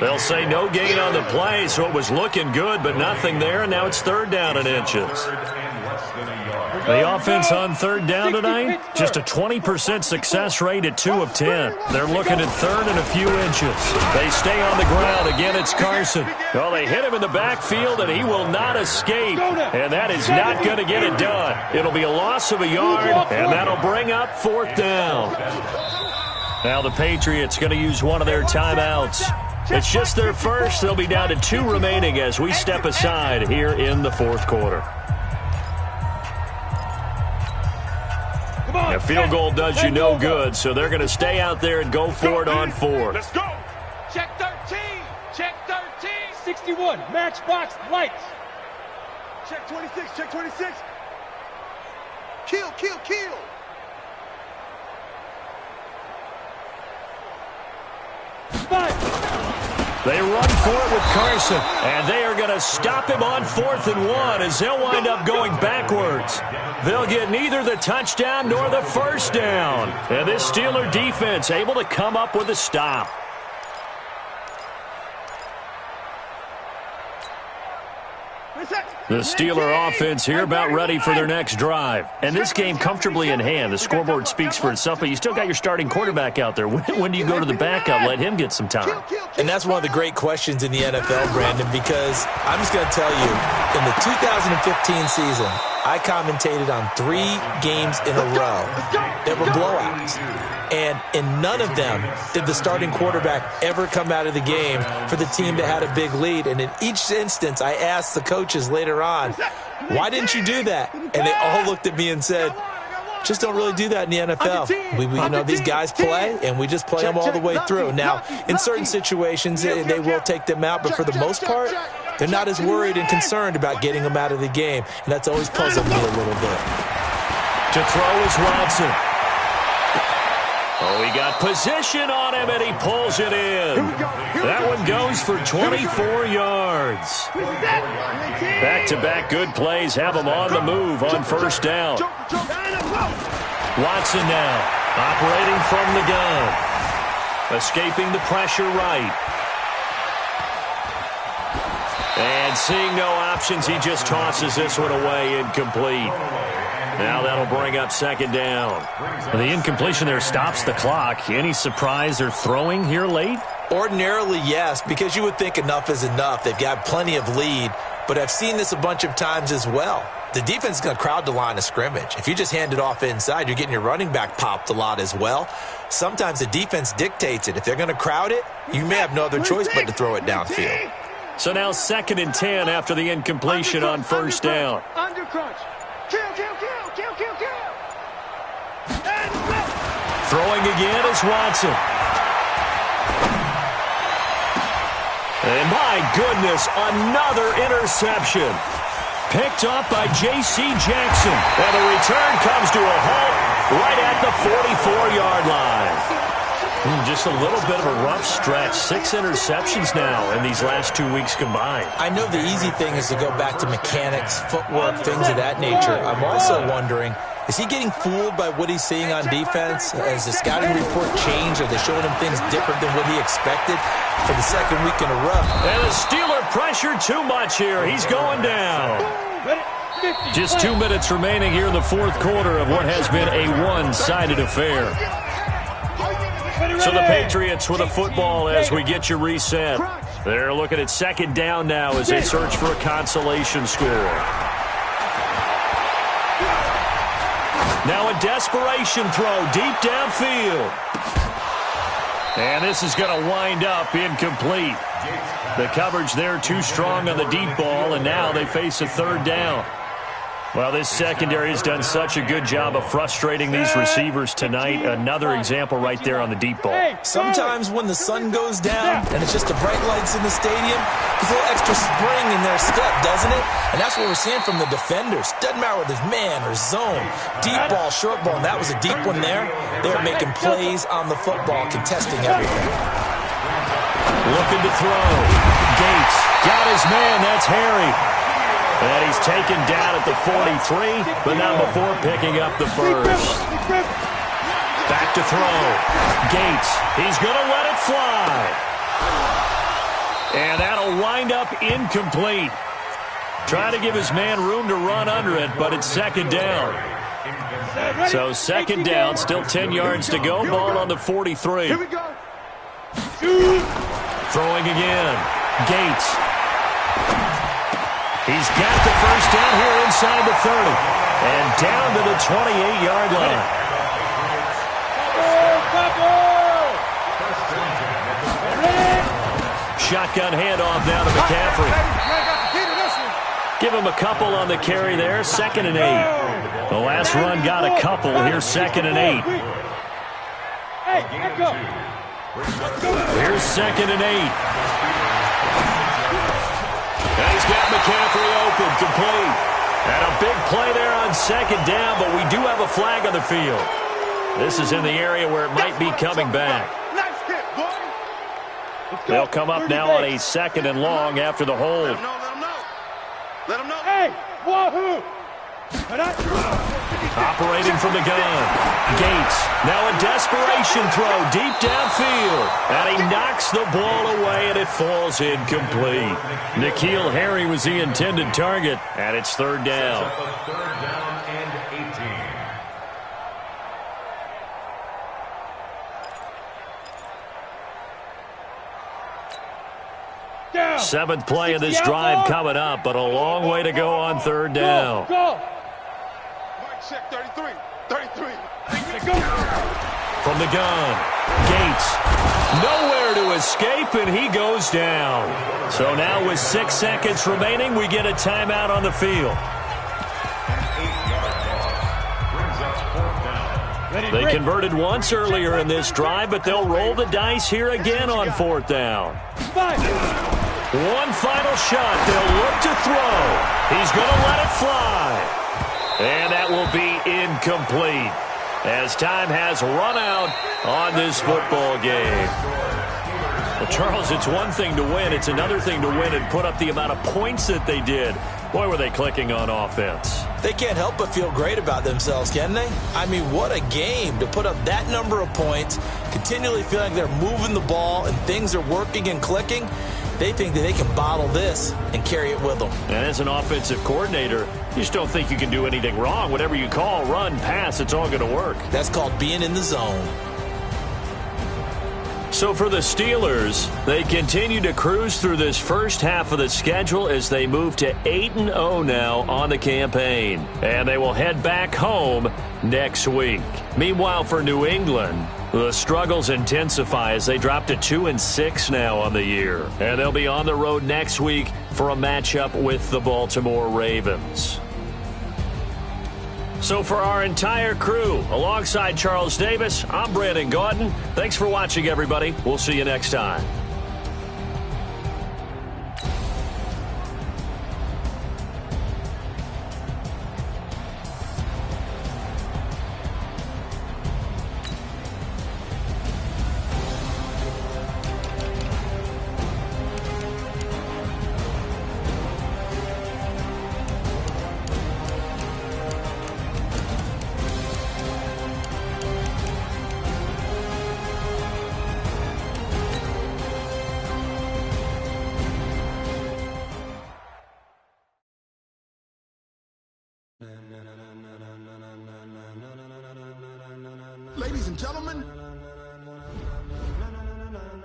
They'll say no gain on the play, so it was looking good, but nothing there, and now it's 3rd down and inches. The offense on third down tonight, just a 20% success rate at 2 of 10. They're looking at third and a few inches. They stay on the ground. Again, it's Carson. Well, they hit him in the backfield, and he will not escape. And that is not going to get it done. It'll be a loss of a yard, and that'll bring up fourth down. Now the Patriots going to use one of their timeouts. It's just their first. They'll be down to 2 remaining as we step aside here in the fourth quarter. A field goal does you no good, so they're going to stay out there and go for it on 4th. Let's go. Check 13. Check 13. 61. Matchbox lights. Check 26. Check 26. Kill, kill, kill. They run for it with Carson, and they are going to stop him on 4th and 1 as they'll wind up going backwards. They'll get neither the touchdown nor the first down. And this Steeler defense able to come up with a stop. The Steeler offense here about ready for their next drive. And this game comfortably in hand. The scoreboard speaks for itself, but you still got your starting quarterback out there. When do you go to the backup? Let him get some time. And that's one of the great questions in the NFL, Brandon, because I'm just going to tell you, in the 2015 season, I commentated on 3 games in a row that were blowouts. And in none of them did the starting quarterback ever come out of the game for the team that had a big lead. And in each instance, I asked the coaches later on, why didn't you do that? And they all looked at me and said, just don't really do that in the NFL. You know, these guys play, and we just play them all the way through. Now, in certain situations, they will take them out, but for the most part, they're not as worried and concerned about getting them out of the game. And that's always puzzled me a little bit. To throw is Watson. Oh, he got position on him, and he pulls it in. That one goes for 24 yards. Back-to-back good plays have him on the move on first down. Watson now, operating from the gun. Escaping the pressure right. And seeing no options, he just tosses this one away, incomplete. Now that'll bring up second down. The incompletion there stops the clock. Any surprise they're throwing here late? Ordinarily, yes, because you would think enough is enough. They've got plenty of lead, but I've seen this a bunch of times as well. The defense is going to crowd the line of scrimmage. If you just hand it off inside, you're getting your running back popped a lot as well. Sometimes the defense dictates it. If they're going to crowd it, you may have no other choice but to throw it downfield. So now 2nd and 10 after the incompletion on first down. Under crunch. Kill, kill, kill, kill, kill, kill. Throwing again is Watson. And my goodness, another interception. Picked off by J.C. Jackson. And the return comes to a halt right at the 44-yard line. Just a little bit of a rough stretch. 6 interceptions now in these last 2 weeks combined. I know the easy thing is to go back to mechanics, footwork, things of that nature. I'm also wondering, is he getting fooled by what he's seeing on defense? Has the scouting report changed? Are they showing him things different than what he expected for the 2nd week in a row? And the Steeler pressure too much here. He's going down. Just 2 minutes remaining here in the fourth quarter of what has been a one-sided affair. So the Patriots with a football as we get you reset. They're looking at second down now as they search for a consolation score. Now a desperation throw deep downfield. And this is going to wind up incomplete. The coverage there too strong on the deep ball, and now they face a third down. Well, this secondary has done such a good job of frustrating these receivers tonight. Another example right there on the deep ball. Sometimes when the sun goes down and it's just the bright lights in the stadium, there's a little extra spring in their step, doesn't it? And that's what we're seeing from the defenders. Doesn't matter whether it's man or zone, deep ball, short ball, and that was a deep one there. They're making plays on the football, contesting everything. Looking to throw. Gates got his man. That's Harry. And he's taken down at the 43, but not before picking up the first. Back to throw. Gates, he's going to let it fly. And that'll wind up incomplete. Trying to give his man room to run under it, but it's second down. So second down, still 10 yards to go. Ball on the 43. Here we go. Throwing again. Gates. He's got the first down here inside the 30. And down to the 28-yard line. Shotgun handoff now to McCaffrey. Give him a couple on the carry there. 2nd and 8. The last run got a couple. Here's 2nd and 8. Here's 2nd and 8. And he's got McCaffrey open, complete. And a big play there on 2nd down, but we do have a flag on the field. This is in the area where it might be coming back. They'll come up now on a 2nd and long after the hold. Let him know. Hey, wahoo! Operating from the gun. Gates. Now a desperation throw deep downfield. And he knocks the ball away, and it falls incomplete. N'Keal Harry was the intended target, and it's 3rd down. 3rd down and 18. 7th play of this drive coming up, but a long way to go on 3rd down. Mike, check 33. 33. From the gun, Gates. Nowhere to escape, and he goes down. So now with 6 seconds remaining, we get a timeout on the field. They converted once earlier in this drive, but they'll roll the dice here again on 4th down. One final shot. They'll look to throw. He's going to let it fly. And that will be incomplete as time has run out on this football game. Well, Charles, it's one thing to win. It's another thing to win and put up the amount of points that they did. Boy, were they clicking on offense. They can't help but feel great about themselves, can they? I mean, what a game to put up that number of points, continually feeling they're moving the ball and things are working and clicking. They think that they can bottle this and carry it with them. And as an offensive coordinator, you just don't think you can do anything wrong. Whatever you call, run, pass, it's all going to work. That's called being in the zone. So for the Steelers, they continue to cruise through this first half of the schedule as they move to 8-0 now on the campaign. And they will head back home next week. Meanwhile, for New England, the struggles intensify as they drop to 2-6 now on the year. And they'll be on the road next week for a matchup with the Baltimore Ravens. So for our entire crew, alongside Charles Davis, I'm Brandon Gaudin. Thanks for watching, everybody. We'll see you next time.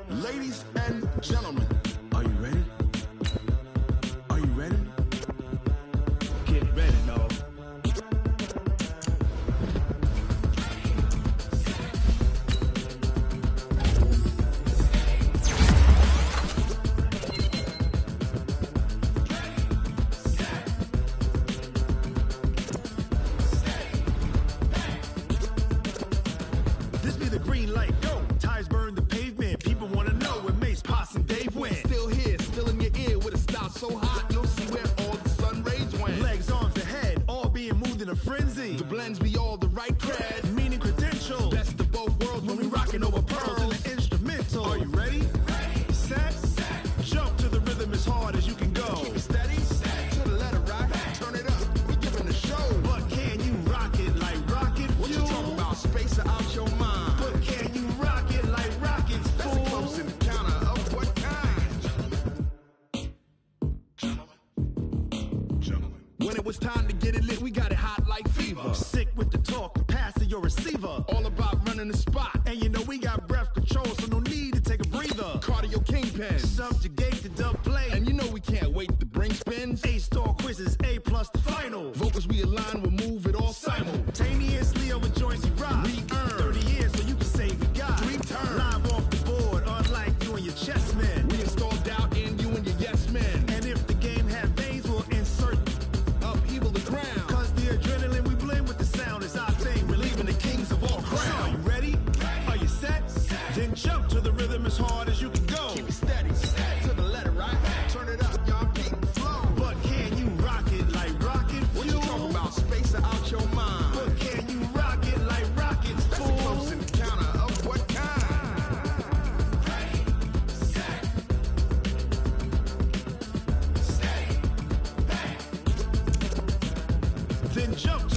Ladies and gentlemen, are you ready? Are you ready? Get ready, dog. This be the green light, go. Tires burn the pavement. People want to know when Mace, Poss, and Dave went. Still here, still When it was time to get it lit, we got it hot like fever. Sick with the talk, the pass to your receiver. All about running the spot. And you know we got breath control, so no need to take a breather. Cardio kingpin. Subjugate the dub play. And you know we can't wait to bring spins. A-star quizzes, A+ the final. Vocals we align, we'll move it all simultaneously over joints we rock. We earn 30 years so you can say we got 3 turns. Live off the board, unlike you and your chess men. We install doubt in you and your yes men. And if the game had veins, we'll insert upheaval the ground. Cause the adrenaline we blend with the sound is our thing. We're leaving the kings of all crowns. So are you ready? Are you set? Then jump to the rhythm as hard as you can go. Keep it steady, to the letter, right? Turn it up, y'all keep the flow. But can you rock it like rocket fuel? What you talking about? Space out your mind. But can you rock it like rockets, fool? That's a close encounter of what kind? Ready, set, steady, bang. Then jump